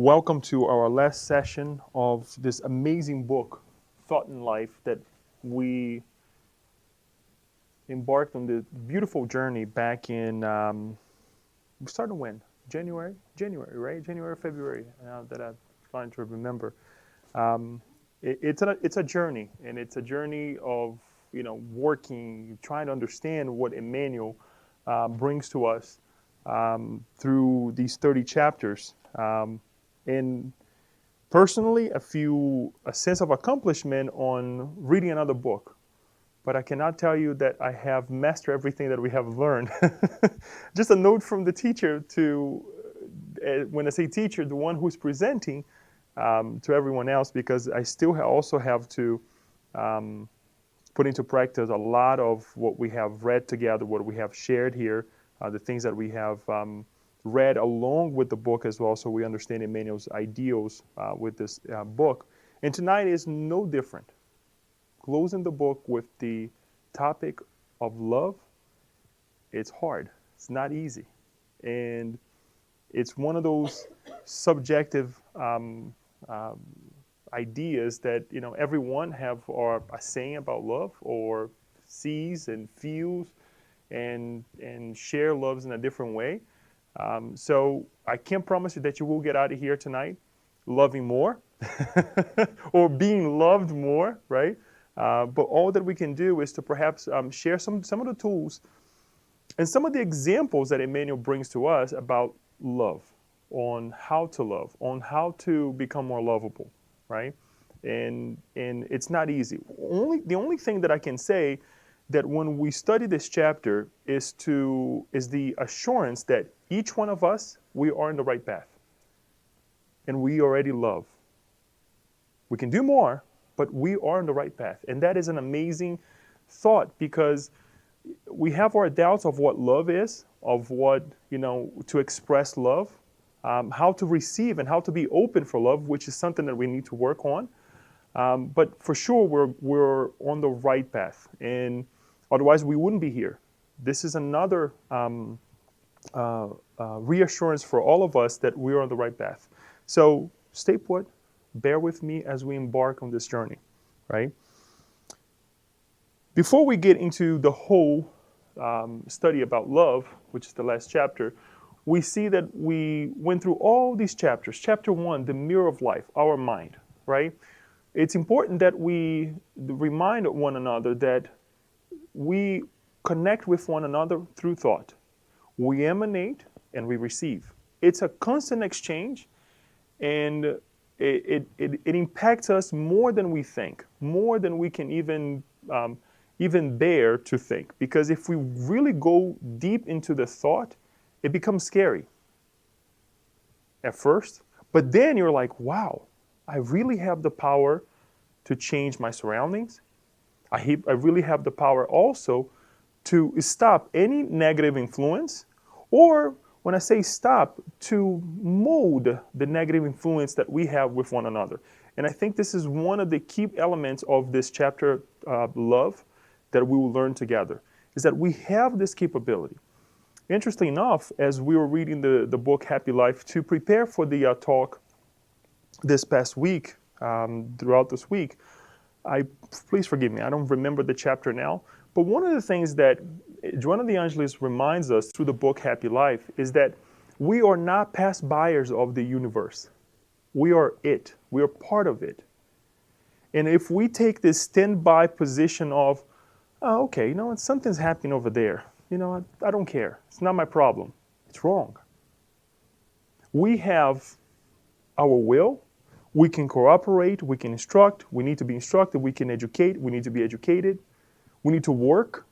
Welcome to our last session of this amazing book, Thought in Life, that we embarked on the beautiful journey back in, we started when? January, right? January, February, now that I'm trying to remember. It's a journey, and it's a journey of, working, trying to understand what Emmanuel brings to us through these 30 chapters. And personally, a sense of accomplishment on reading another book. But I cannot tell you that I have mastered everything that we have learned. Just a note from the teacher to, when I say teacher, the one who's presenting to everyone else, because I still also have to put into practice a lot of what we have read together, what we have shared here, the things that we have read along with the book as well, so we understand Emmanuel's ideals with this book. And tonight is no different. Closing the book with the topic of love, it's hard. It's not easy. And it's one of those subjective ideas that, everyone have or a saying about love, or sees and feels and share loves in a different way. So I can't promise you that you will get out of here tonight loving more or being loved more, right? But all that we can do is to perhaps share some of the tools and some of the examples that Emmanuel brings to us about love, on how to love, on how to become more lovable, right? And it's not easy. The only thing that I can say that when we study this chapter is the assurance that each one of us, we are in the right path. And we already love. We can do more, but we are on the right path. And that is an amazing thought, because we have our doubts of what love is, of what, to express love, how to receive and how to be open for love, which is something that we need to work on. But for sure, we're on the right path. And otherwise, we wouldn't be here. This is another reassurance for all of us that we're on the right path. So stay put, bear with me as we embark on this journey, right? Before we get into the whole study about love, which is the last chapter, we see that we went through all these chapters. Chapter 1, the mirror of life, our mind, right? It's important that we remind one another that we connect with one another through thought. We emanate and we receive. It's a constant exchange, and it impacts us more than we think, more than we can even bear to think. Because if we really go deep into the thought, it becomes scary at first. But then you're like, wow, I really have the power to change my surroundings. I really have the power also to stop any negative influence, or when I say stop, to mold the negative influence that we have with one another. And I think this is one of the key elements of this chapter, love, that we will learn together, is that we have this capability. Interestingly enough, as we were reading the book Happy Life to prepare for the talk this past week, throughout this week, please forgive me, I don't remember the chapter now, but one of the things that Joanna de Angelis reminds us through the book Happy Life is that we are not past buyers of the universe. We are it. We are part of it. And if we take this standby position of, oh, okay, something's happening over there. I don't care. It's not my problem. It's wrong. We have our will. We can cooperate. We can instruct. We need to be instructed. We can educate. We need to be educated. We need to work,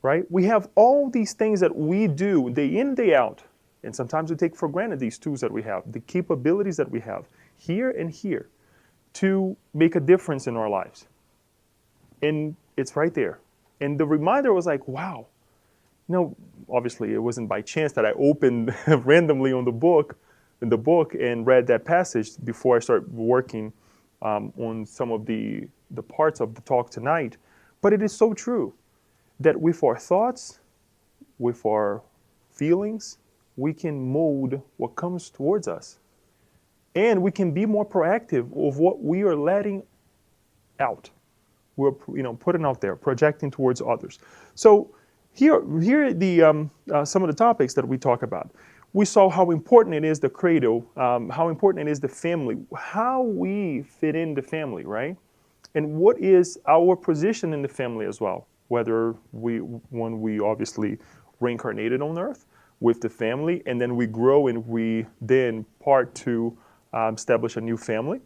right? We have all these things that we do day in, day out. And sometimes we take for granted these tools that we have, the capabilities that we have here and here to make a difference in our lives. And it's right there. And the reminder was like, wow. Obviously it wasn't by chance that I opened randomly in the book and read that passage before I started working on some of the parts of the talk tonight. But it is so true that with our thoughts, with our feelings, we can mold what comes towards us. And we can be more proactive of what we are letting out. We're putting out there, projecting towards others. So here are the some of the topics that we talk about. We saw how important it is the cradle, how important it is the family, how we fit in the family, right? And what is our position in the family as well? Whether when we obviously reincarnated on Earth with the family, and then we grow and we then part to establish a new family.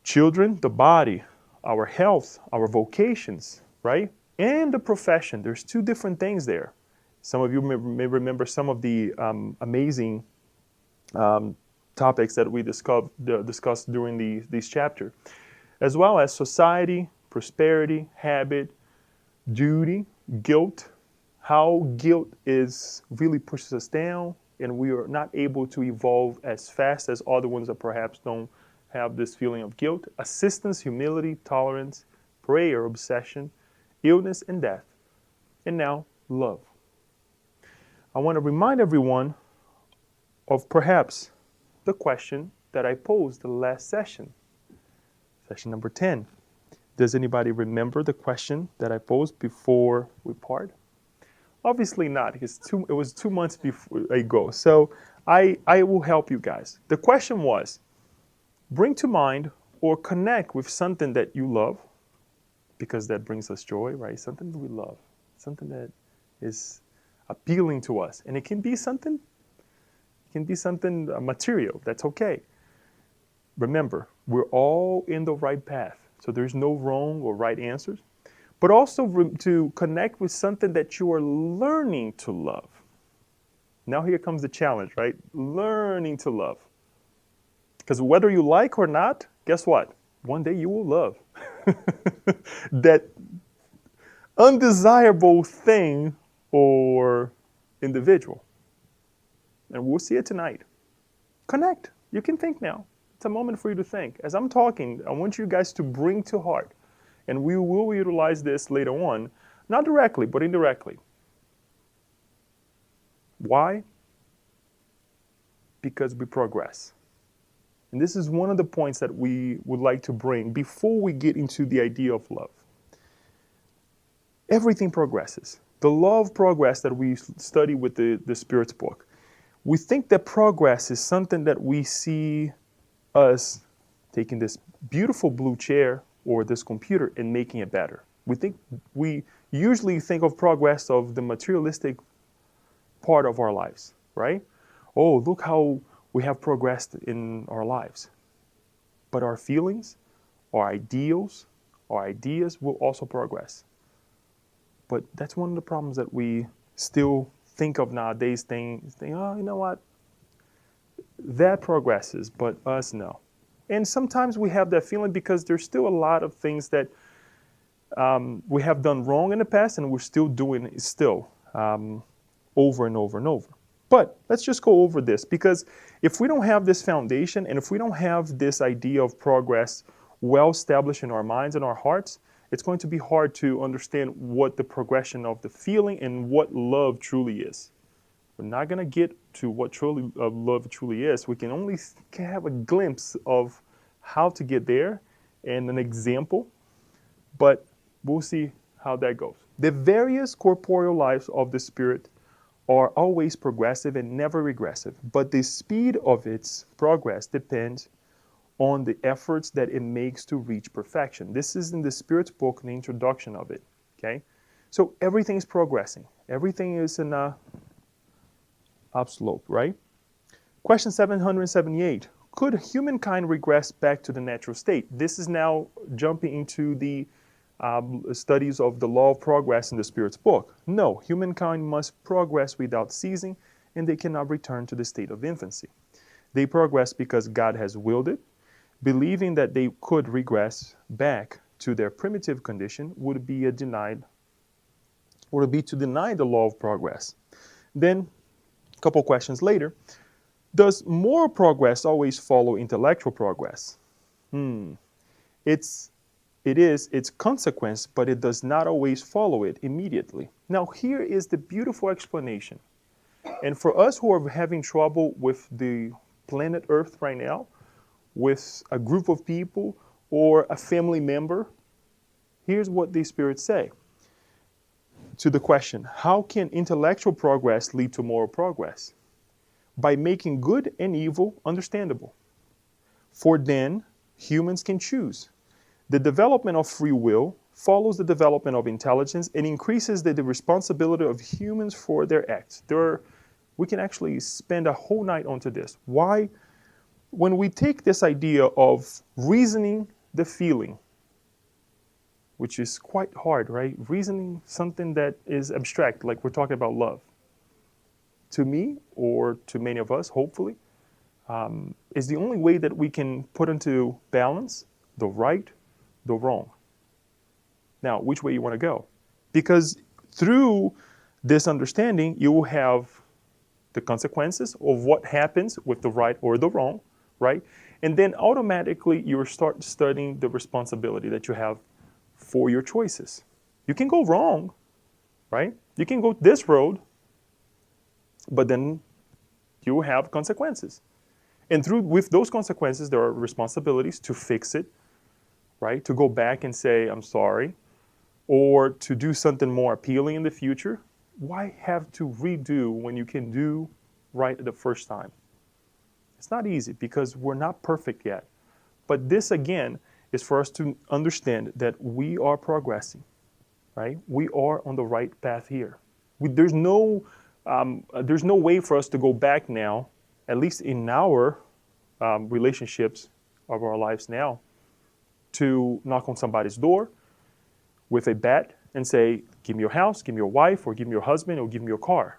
Children, the body, our health, our vocations, right? And the profession. There's two different things there. Some of you may remember some of the amazing topics that we discussed during this chapter, as well as society, prosperity, habit, duty, guilt, how guilt really pushes us down, and we are not able to evolve as fast as other ones that perhaps don't have this feeling of guilt. Assistance, humility, tolerance, prayer, obsession, illness, and death. And now, love. I want to remind everyone of perhaps the question that I posed the last session, session number 10. Does anybody remember the question that I posed before we part? Obviously not, because it was 2 months ago. So I will help you guys. The question was, bring to mind or connect with something that you love, because that brings us joy, right? Something that we love, something that is appealing to us. And it can be something material. That's okay. Remember, we're all in the right path. So there's no wrong or right answers. But also to connect with something that you are learning to love. Now here comes the challenge, right? Learning to love. Because whether you like or not, guess what? One day you will love that undesirable thing or individual. And we'll see it tonight. Connect. You can think now. It's a moment for you to think. As I'm talking, I want you guys to bring to heart, and we will utilize this later on, not directly, but indirectly. Why? Because we progress. And this is one of the points that we would like to bring before we get into the idea of love. Everything progresses. The law of progress that we study with the Spirit's book. We think that progress is something that we see us taking this beautiful blue chair or this computer and making it better. We usually think of progress of the materialistic part of our lives, right? Oh, look how we have progressed in our lives. But our feelings, our ideals, our ideas will also progress. But that's one of the problems that we still think of nowadays, think, oh, you know what? That progresses, but us, no. And sometimes we have that feeling because there's still a lot of things that we have done wrong in the past, and we're still doing it over and over and over. But let's just go over this, because if we don't have this foundation, and if we don't have this idea of progress well established in our minds and our hearts, it's going to be hard to understand what the progression of the feeling and what love truly is. We're not going to get to what love truly is. We can only have a glimpse of how to get there and an example, but we'll see how that goes. The various corporeal lives of the Spirit are always progressive and never regressive, but the speed of its progress depends on the efforts that it makes to reach perfection. This is in the Spirit's book, the introduction of it, okay? So everything is progressing. Everything is in a upslope, right? Question 778. Could humankind regress back to the natural state? This is now jumping into the studies of the law of progress in the Spirit's book. No, humankind must progress without ceasing, and they cannot return to the state of infancy. They progress because God has willed it. Believing that they could regress back to their primitive condition would be to deny the law of progress. Then, a couple questions later, does moral progress always follow intellectual progress? It is its consequence, but it does not always follow it immediately. Now, here is the beautiful explanation. And for us who are having trouble with the planet Earth right now with a group of people or a family member, here's what these spirits say to the question, how can intellectual progress lead to moral progress? By making good and evil understandable. For then, humans can choose. The development of free will follows the development of intelligence and increases the responsibility of humans for their acts. We can actually spend a whole night onto this. Why? When we take this idea of reasoning the feeling, which is quite hard, right? Reasoning something that is abstract, like we're talking about love. To me, or to many of us, hopefully, is the only way that we can put into balance the right, the wrong. Now, which way you want to go? Because through this understanding, you will have the consequences of what happens with the right or the wrong, right? And then automatically you start studying the responsibility that you have for your choices. You can go wrong, right? You can go this road, but then you have consequences. And with those consequences, there are responsibilities to fix it, right? To go back and say, I'm sorry, or to do something more appealing in the future. Why have to redo when you can do right the first time? It's not easy because we're not perfect yet. But this, again, is for us to understand that we are progressing, right? We are on the right path here. There's no way for us to go back now, at least in our relationships of our lives now, to knock on somebody's door with a bat and say, give me your house, give me your wife, or give me your husband, or give me your car.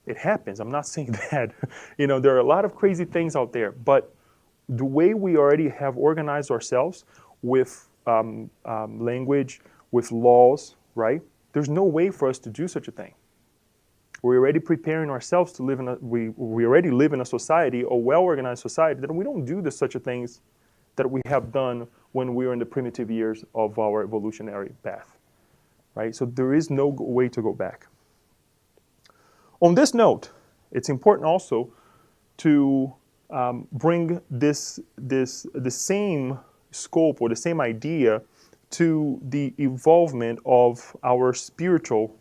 It happens. I'm not saying that. There are a lot of crazy things out there, but the way we already have organized ourselves with language, with laws, right? There's no way for us to do such a thing. We're already preparing ourselves to live we already live in a society, a well-organized society, that we don't do such a things that we have done when we were in the primitive years of our evolutionary path, right? So there is no way to go back. On this note, it's important also to bring the same scope or the same idea to the evolvement of our spiritual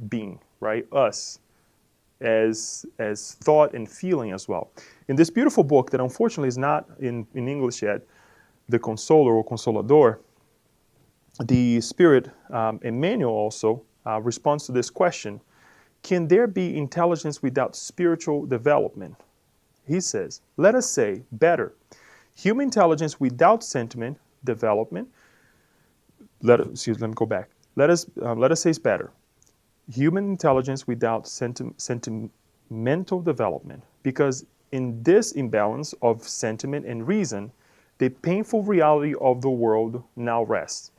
being, right? Us as thought and feeling as well. In this beautiful book that unfortunately is not in English yet, The Consoler or Consolador, the spirit Emmanuel also responds to this question: can there be intelligence without spiritual development? He says, let us say, better, human intelligence without sentiment development. Let me go back. Let us say it's better. Human intelligence without sentimental development. Because in this imbalance of sentiment and reason, the painful reality of the world now rests.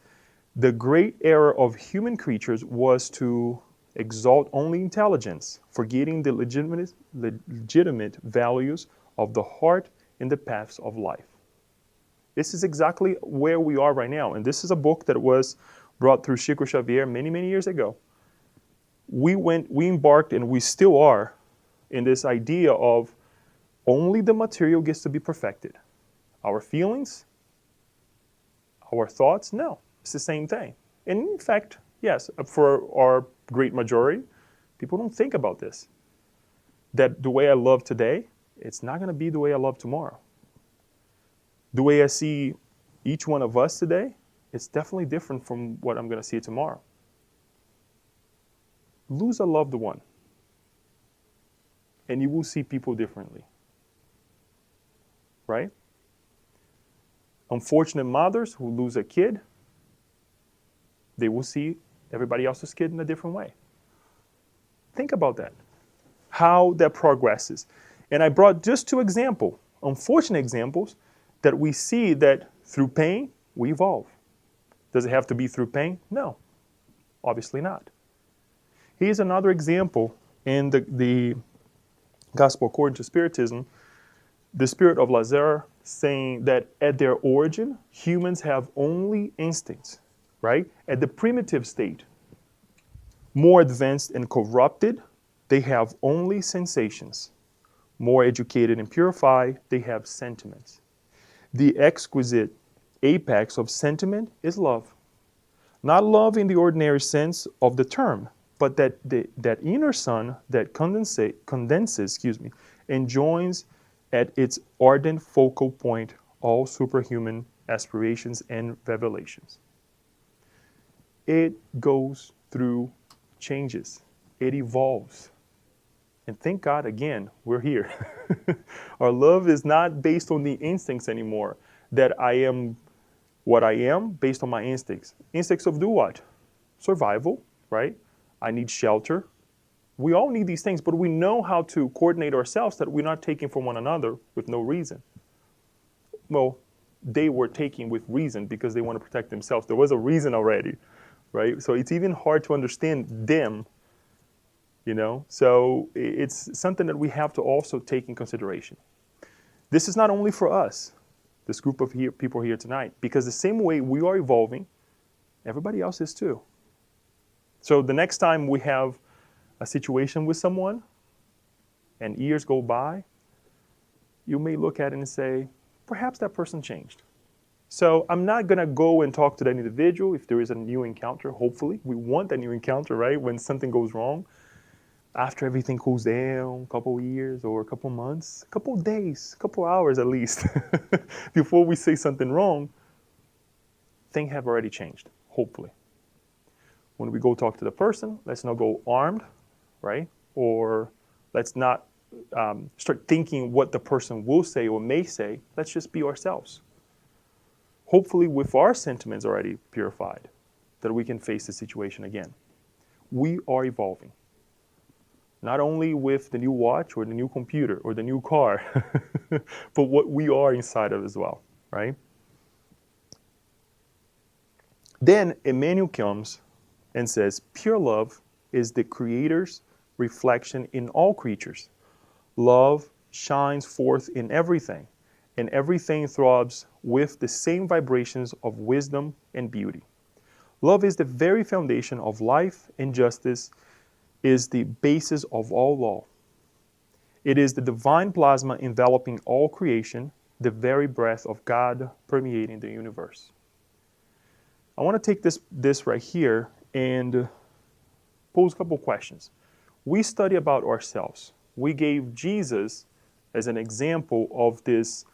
The great error of human creatures was to exalt only intelligence, forgetting the legitimate values of the heart and the paths of life. This is exactly where we are right now. And this is a book that was brought through Chico Xavier many, many years ago. We embarked, and we still are, in this idea of only the material gets to be perfected. Our feelings, our thoughts, no, it's the same thing. And in fact, yes, for our great majority, people don't think about this. That the way I love today, it's not going to be the way I love tomorrow. The way I see each one of us today, it's definitely different from what I'm going to see tomorrow. Lose a loved one, and you will see people differently. Right? Unfortunate mothers who lose a kid, they will see everybody else's kid in a different way. Think about that, how that progresses. And I brought just two examples, unfortunate examples, that we see that through pain, we evolve. Does it have to be through pain? No, obviously not. Here's another example in the Gospel according to Spiritism, the spirit of Lazare saying that at their origin, humans have only instincts, right? At the primitive state, more advanced and corrupted, they have only sensations. more educated and purified, they have sentiments. The exquisite apex of sentiment is love. Not love in the ordinary sense of the term, but that inner sun that condenses, and joins at its ardent focal point all superhuman aspirations and revelations. It goes through changes. It evolves. And thank God, again, we're here. Our love is not based on the instincts anymore, that I am what I am based on my instincts. Instincts of do what? Survival, right? I need shelter. We all need these things, but we know how to coordinate ourselves that we're not taking from one another with no reason. Well, they were taking with reason because they want to protect themselves. There was a reason already, right? So it's even hard to understand them, So it's something that we have to also take in consideration. This is not only for us, this group of people here tonight, because the same way we are evolving, everybody else is too. So the next time we have a situation with someone and years go by, you may look at it and say, perhaps that person changed. So I'm not going to go and talk to that individual if there is a new encounter. Hopefully, we want that new encounter, right? When something goes wrong, after everything cools down, a couple years or a couple months, a couple days, a couple hours at least, before we say something wrong, things have already changed, hopefully. When we go talk to the person, let's not go armed, right? Or let's not start thinking what the person will say or may say. Let's just be ourselves. Hopefully with our sentiments already purified, that we can face the situation again. We are evolving. Not only with the new watch or the new computer or the new car, but what we are inside of as well, right? Then Emmanuel comes and says, pure love is the Creator's reflection in all creatures. Love shines forth in everything, and everything throbs with the same vibrations of wisdom and beauty. Love is the very foundation of life, and justice is the basis of all law. It is the divine plasma enveloping all creation, the very breath of God permeating the universe. I want to take this right here and pose a couple questions. We study about ourselves. We gave Jesus as an example of this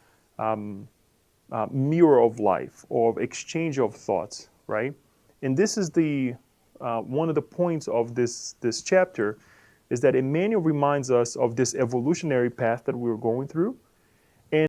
mirror of life, or exchange of thoughts, right? And this is the one of the points of this chapter, is that Emmanuel reminds us of this evolutionary path that we were going through,